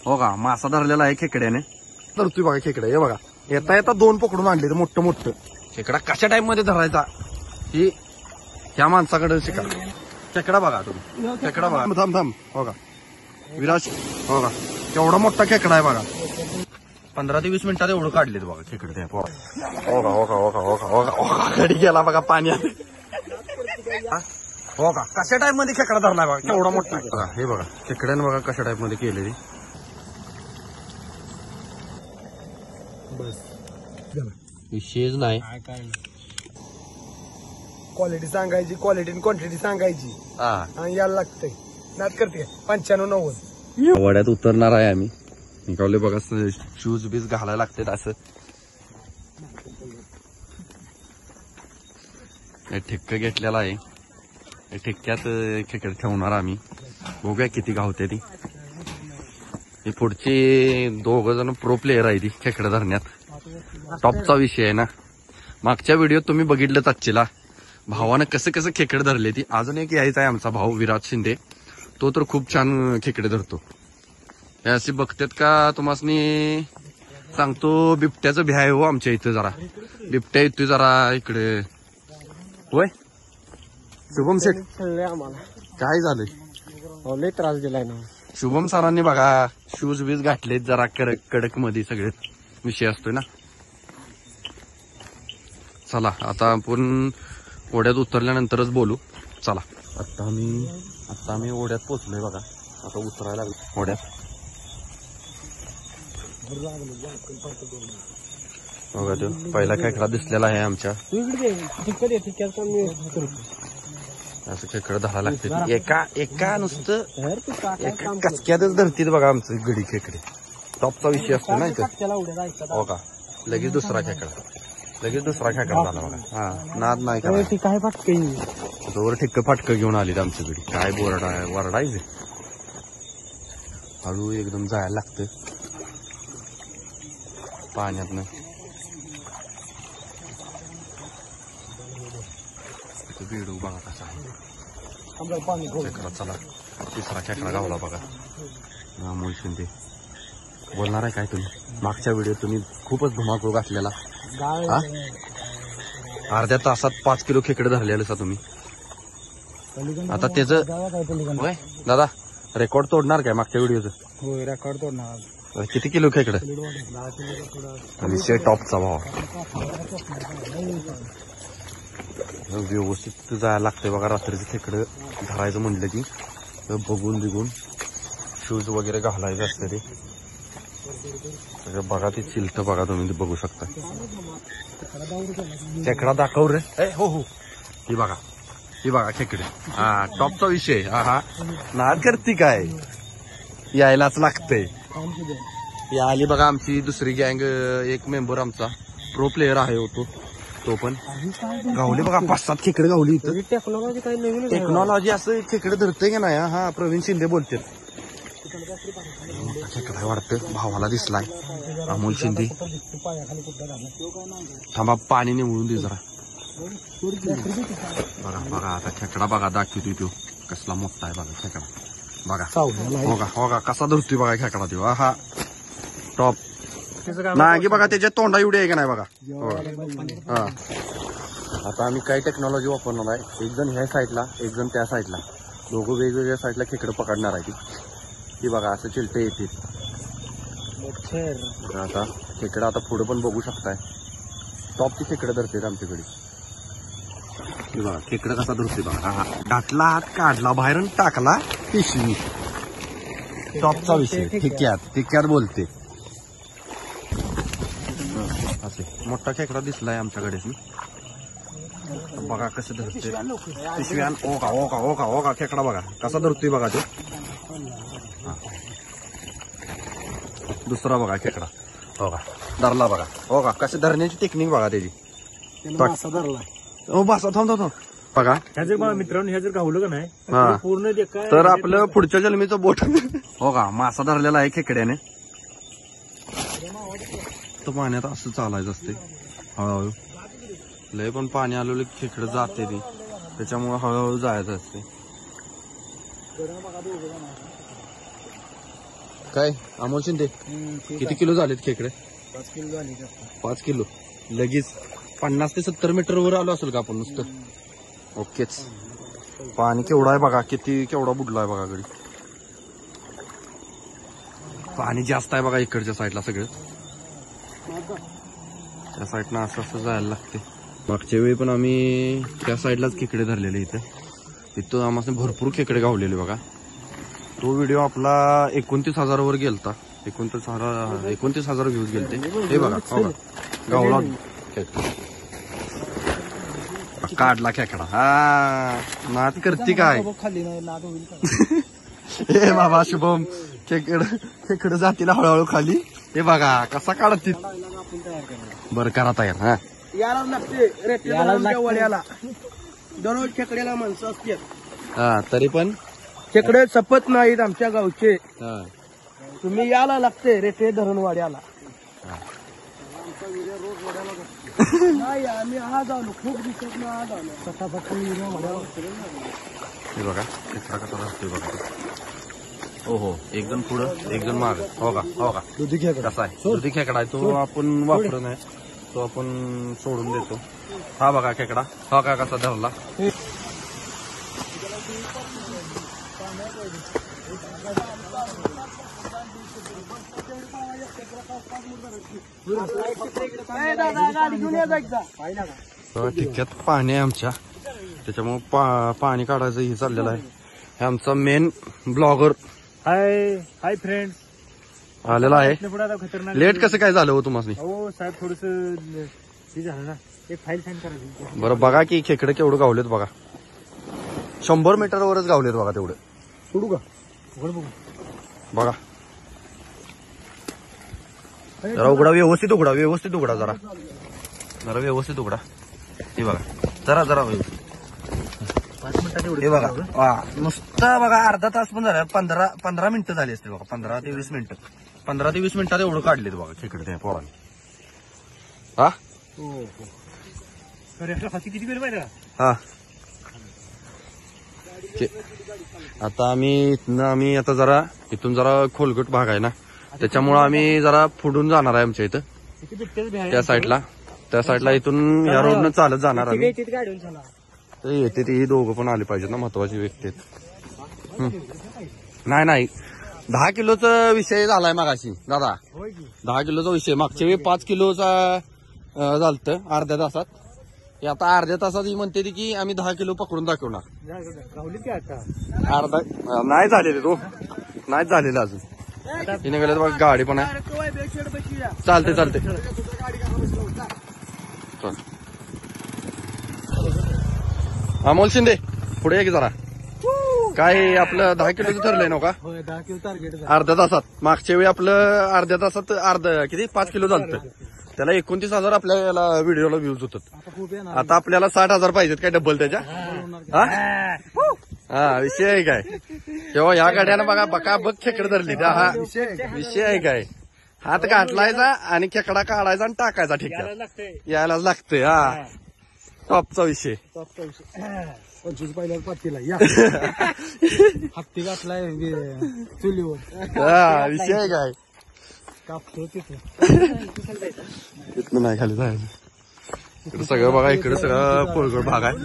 हो का मासा धरलेला आहे खेकड्याने. धरतोय बघा खेकडे. हे बघा येता येता 2 पकडून आणले मोठं मोठं. खेकडा कशा टाइप मध्ये धरायचा ही ह्या माणसाकडे शिका. खेकडा बघा तुम्ही. खेकडा बघा. थांब थांब. हो का विराज. हो का केवढा मोठा खेकडा आहे बघा. 15 ते 20 मिनिटात एवढं काढलेत बघा खेकडे ते. हो का हो का हो का हो का हो का हो का गडी गेला बघा पाण्यात. हो का कशा टाइप मध्ये खेकडा धरलाय बघा केवढा मोठा. हे बघा खेकड्याने बघा कशा टाइप मध्ये केलेली. विशेष नाही. क्वालिटी सांगायची, क्वालिटी आणि क्वांटिटी सांगायची. आणि यायला लागतंय. नाद करते 95-90. वड्यात उतरणार आहे आम्ही. निघाले बघा शूज बीज घालायला लागतात असं. ठिक्क घेतलेला आहे. ठिक्क्यात खेकडे ठेवणार आम्ही. बघूया किती गावते ती. हे पुढचे 2 जण प्रो प्लेयर आहे ती खेकडे धरण्यात. टॉपचा विषय आहे ना. मागच्या व्हिडिओत तुम्ही बघितलंच आजचीला भावानं कसं कसं खेकडे धरले ती. अजून एक यायचा आहे आमचा भाऊ विराज शिंदे. तो तर खूप छान खेकडे धरतो. हे असे बघतात का तुम्हासनी सांगतो. बिबट्याचं भ्याय हो आमच्या इथं जरा. बिबट्या येतोय जरा इकडे. होय शुभम शेठ आम्हाला काय झालंय. लय त्रास दिलाय ना. शुभम सरांनी बघा शूज बीज घातलेत जरा कडक मध्ये सगळे विषय असतोय ना. चला आता आपण ओढ्यात उतरल्यानंतरच बोलू. चला आता आम्ही ओढ्यात पोहोचलोय बघा. आता उतरायला ओढ्यात. बघा तो पहिला खेकडा दिसलेला आहे आमच्या. असं खेकडं धरायला लागते. एका नुसतं कचक्यातच धरतील बघा आमचं गडी खेकडे. टॉपचा विषय असतो ना इथं. हो का लगेच दुसरा खेकडा झाला बघा. हा नाद नाही का काय फाटके जोर ठिक्क फाटकं घेऊन आलीत आमच्या गडी. काय वरडायचे. हळू एकदम जायला लागतं पाण्यातनं. व्हिडिओ बघा कसा आहे खेकडा. चला तिसरा खेकडा गावला बघा. अमोल शिंदे बोलणार आहे काय तुम्ही. मागच्या व्हिडिओ तुम्ही खूपच धुमाकूळ घातलेला. अर्ध्या तासात 5 किलो खेकडे धरलेले सा तुम्ही. आता त्याचं होय दादा रेकॉर्ड तोडणार काय मागच्या व्हिडिओचं. होय रेकॉर्ड तोडणार. किती किलो खेकडे. विषय टॉपचा भाव. व्यवस्थित जायला लागतंय बघा. रात्रीचं खेकडं धरायचं म्हटलं की बघून बिघून शूज वगैरे घालायचं असतं ते सगळं. बघा ते चिलट बघा तुम्ही ते बघू शकता. खेकडा दाखव रे. हो हो ही बघा खेकडे. हा टॉपचा विषय. हा नाद करती काय यायलाच लागतंय. या आली बघा आमची दुसरी गँग. एक मेंबर आमचा प्रो प्लेयर आहे होतो. तो पण गावले बघा 5-7 खेकडे गावली इथं. टेक्नॉलॉजी काय नवीन टेक्नॉलॉजी असं खेकडे धरतंय का नाही. हा प्रवीण शिंदे बोलते. खेकडा वाटतं भावाला दिसलाय अमोल शिंदे. थांबा पाणी निवळून दे जरा. बघा आता खेकडा बघा दाखवतोय तो कसला मोठा आहे बघा खेकडा. बघा हो का कसा धरतोय बघा खेकडा तो. हा टॉप नागी बघा त्याच्या तोंडा एवढी आहे का नाही बघा. हा आता आम्ही काय टेक्नॉलॉजी वापरणार आहे. एक जण ह्या साईडला एक जण त्या साईडला. दोघं वेगवेगळ्या साईडला खेकडं पकडणार आहे ती बघा. असं चिलटे येतील. आता खेकडं आता पुढे पण बघू शकताय. टॉपची खेकडं धरते आमच्याकडे. बघा खेकडं कसा धरते बघा. घातला हात काढला बाहेरून टाकला पिशवी. टॉपचा विषय. ठिक्क्यात बोलते. असे मोठा खेकडा दिसलाय आमच्याकडे. बघा कसं धरते पिशव्यान. ओ का खेकडा बघा कसा धरतोय बघा तो. दुसरा बघा खेकडा. हो का धरला बघा. हो का कसं धरण्याची टेक्निक बघा त्याची. हो बसा थांब बघा. मित्रांनो ह्या जर गावलं का नाही पूर्ण तर आपलं पुढच्या जन्मीचं बोट. हो का मासा धरलेला आहे खेकड्याने. तर पाण्यात असं चालायचं असते हळूहळू. लय पण पाणी आलेलं खेकडं जाते ती त्याच्यामुळे हळूहळू जायचं असते. काय अमोल शिंदे किती किलो झालेत खेकडे? 5 किलो झाली. 5 किलो लगेच 50 ते 70 मीटरवर आलो असेल का आपण नुसतं? ओकेच. पाणी केवढं आहे बघा, केवढा बुडला आहे बघा गडी. पाणी जास्त आहे बघा इकडच्या साईडला सगळं. त्या साईडनं असं जायला लागते. मागच्या वेळी पण आम्ही त्या साईडलाच खेकडे धरलेले इथं आम्हाला भरपूर खेकडे गावलेले बघा. तो व्हिडिओ आपला 29,000 वर गेलता. 29,000 व्ह्यूज गेलते. हे बघा गावला काढला खेकडा. हा नाद करते काय खाली नाही नाद होईल. हे बाबा शुभम खेकड जातील हळूहळू खाली. हे बघा कसा काढतील. बरं करा तयार. हा याला लागते वड्याला दररोज खेकड्याला माणसं असतात. हा तरी पण खेकडे सपत नाहीत आमच्या गावचे. तुम्ही याला लागते रेटे धरण वाड्याला. नाही आम्ही आज आलो खूप दिवसात आज आलो. फटाफट हे बघा खेकडा कसा राहतोय बघा. हो हो एक जण पुढं एक जण माग. हो का दुधी खेकडा कसा आहे? दुधी खेकडा आहे तो. आपण वापरत नाही तो, आपण सोडून देतो. हा बघा खेकडा. हा का कसा धरला. ठिक्क्यात पाणी आहे आमच्या, त्याच्यामुळे पाणी काढायचं हे चाललेलं आहे. हे आमचा मेन ब्लॉगर हाय फ्रेंड आलेला आहे. खतरनाक लेट कसं काय झालं हो तुम्हाला? हो साहेब थोडस झालं ना. एक फाईल साईन करायची. बरं बघा की खेकडे केवढं गावलेत बघा. 100 मीटरवरच गावलेत बघा तेवढे. सोडू का बघा जरा उघडा, व्यवस्थित उघडा जरा व्यवस्थित उघडा. हे बघा जरा व्यवस्थित. 5 मिनिटात हे बघा नुसतं बघा अर्धा तास पण झाला. 15 मिनिटं झाली असते बघा. 15 ते 20 मिनिटं. 15 ते 20 मिनिटात एवढं काढलेत बघा खेकडे त्या पोराने. हा हाती किती वेळ पाहिजे. हा आता आम्ही आता जरा इथून जरा खोलगट भाग आहे ना, त्याच्यामुळं आम्ही जरा पुढून जाणार आहे आमच्या इथं त्या साईडला इथून या रोडनं चालत जाणार आम्ही. येते ते दोघं पण आले पाहिजेत ना, महत्वाची व्यक्ती आहेत. नाही 10 किलोचा विषय झालाय मागाशी दादा. 10 किलोचा विषय मागच्या वेळी 5 किलोचा झालत अर्ध्या तासात. हे आता अर्ध्या तासात ही म्हणते की आम्ही 10 किलो पकडून दाखवणार. अर्धा नाही झालेले तो नाहीच झालेलं अजून. हे निघाले बघा गाडी पण आहे. चालते अमोल शिंदे पुढे ये की जरा. काय आपलं 10 किलोचं ठरलंय ना का? 10 किलो टार्गेट अर्ध्या तासात. मागच्या वेळी आपलं अर्ध्या तासात किती 5 किलो झालं. त्याला 29,000 आपल्या याला व्हिडिओला व्ह्यूज होतात. आता आपल्याला 60,000 पाहिजेत काय डबल त्याच्या. हा विषय आहे काय तेव्हा ह्या गाड्यानं बघा बघ खेकडे धरली त्या. हा विषय आहे काय. हात घाटलायचा आणि खेकडा काढायचा आणि टाकायचा. ठीक यायलाच लागतंय. हा टॉपचा विषय. 25 पहिल्यावर पातीला या हत्ती घातलाय चुलीवर. हा विषय आहे काय. कापतो तिथनं नाही खाली जायचं. इकडे सगळं बघा, इकडे सगळं पोळगड भाग आहे.